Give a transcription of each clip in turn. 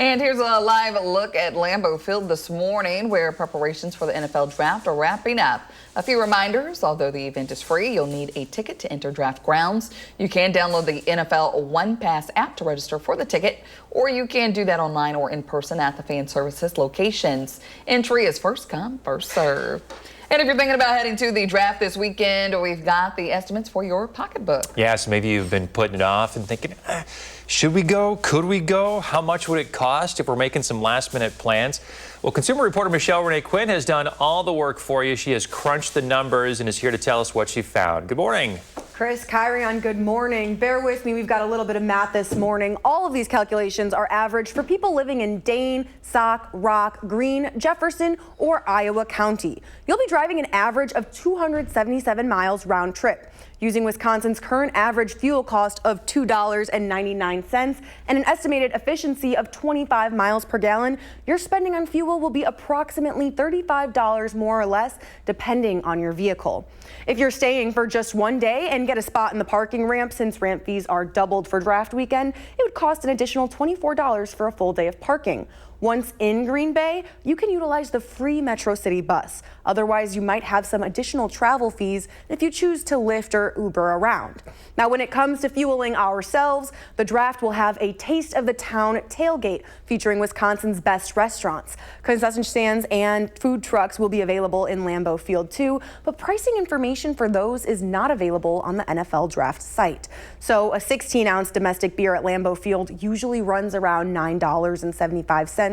And here's a live look at Lambeau Field this morning, where preparations for the NFL draft are wrapping up. A few reminders: although the event is free, you'll need a ticket to enter draft grounds. You can download the NFL One Pass app to register for the ticket, or you can do that online or in person at the fan services locations. Entry is first come, first serve. And if you're thinking about heading to the draft this weekend, we've got the estimates for your pocketbook. Yeah, so maybe you've been putting it off and thinking, should we go? Could we go? How much would it cost if we're making some last-minute plans? Well, consumer reporter Renee-Quinn has done all the work for you. She has crunched the numbers and is here to tell us what she found. Good morning. Chris, Kyrion, good morning. Bear with me, we've got a little bit of math this morning. All of these calculations are average for people living in Dane, Sauk, Rock, Greene, Jefferson, or Iowa County. You'll be driving an average of 277 miles round trip. Using Wisconsin's current average fuel cost of $2.99 and an estimated efficiency of 25 miles per gallon, your spending on fuel will be approximately $35 more or less, depending on your vehicle. If you're staying for just one day and get a spot in the parking ramp, since ramp fees are doubled for draft weekend, it would cost an additional $24 for a full day of parking. Once in Green Bay, you can utilize the free Metro City bus. Otherwise, you might have some additional travel fees if you choose to Lyft or Uber around. Now, when it comes to fueling ourselves, the draft will have a Taste of the Town tailgate featuring Wisconsin's best restaurants. Concession stands and food trucks will be available in Lambeau Field too, but pricing information for those is not available on the NFL draft site. So a 16-ounce domestic beer at Lambeau Field usually runs around $9.75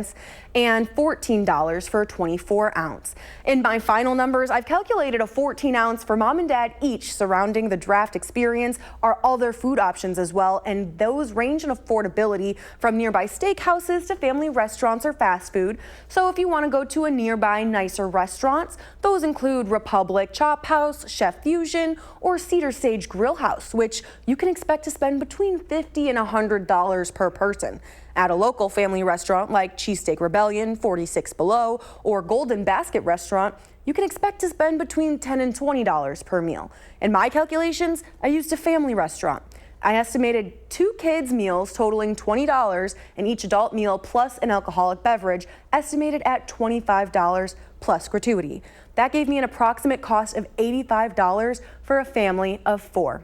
and $14 for a 24-ounce. In my final numbers, I've calculated a 14-ounce for mom and dad each. Surrounding the draft experience are other food options as well, and those range in affordability from nearby steakhouses to family restaurants or fast food. So if you want to go to a nearby nicer restaurants, those include Republic Chop House, Chef Fusion, or Cedar Sage Grill House, which you can expect to spend between $50 and $100 per person. At a local family restaurant like Cheesesteak Rebellion, 46 Below, or Golden Basket Restaurant, you can expect to spend between $10 and $20 per meal. In my calculations, I used a family restaurant. I estimated 2 kids' meals totaling $20 and each adult meal plus an alcoholic beverage estimated at $25 plus gratuity. That gave me an approximate cost of $85 for a family of 4.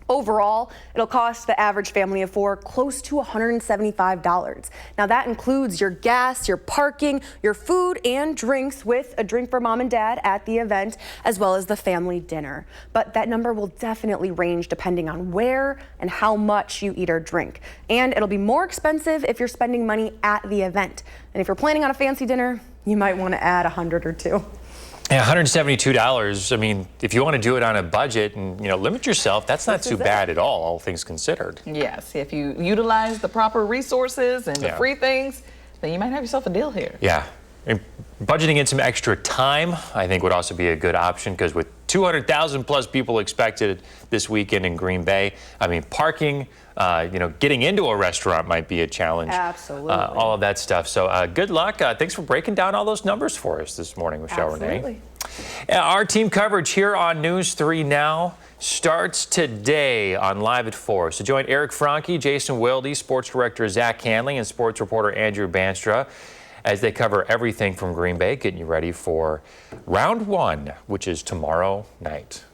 Overall, it'll cost the average family of 4 close to $175. Now that includes your gas, your parking, your food and drinks, with a drink for mom and dad at the event, as well as the family dinner. But that number will definitely range depending on where and how much you eat or drink. And it'll be more expensive if you're spending money at the event. And if you're planning on a fancy dinner, you might want to add $100 or $2. Yeah, $172. I mean, if you want to do it on a budget and, limit yourself, that's not too bad at all things considered. Yes, if you utilize the proper resources and the free things, then you might have yourself a deal here. Yeah. And budgeting in some extra time, I think, would also be a good option, because with 200,000 plus people expected this weekend in Green Bay, I mean, parking, getting into a restaurant might be a challenge. Absolutely. All of that stuff. So good luck. Thanks for breaking down all those numbers for us this morning, Michelle Renee. Our team coverage here on News 3 Now starts today on Live at 4. So join Eric Franke, Jason Wilde, sports director Zach Hanley, and sports reporter Andrew Banstra as they cover everything from Green Bay, getting you ready for round 1, which is tomorrow night.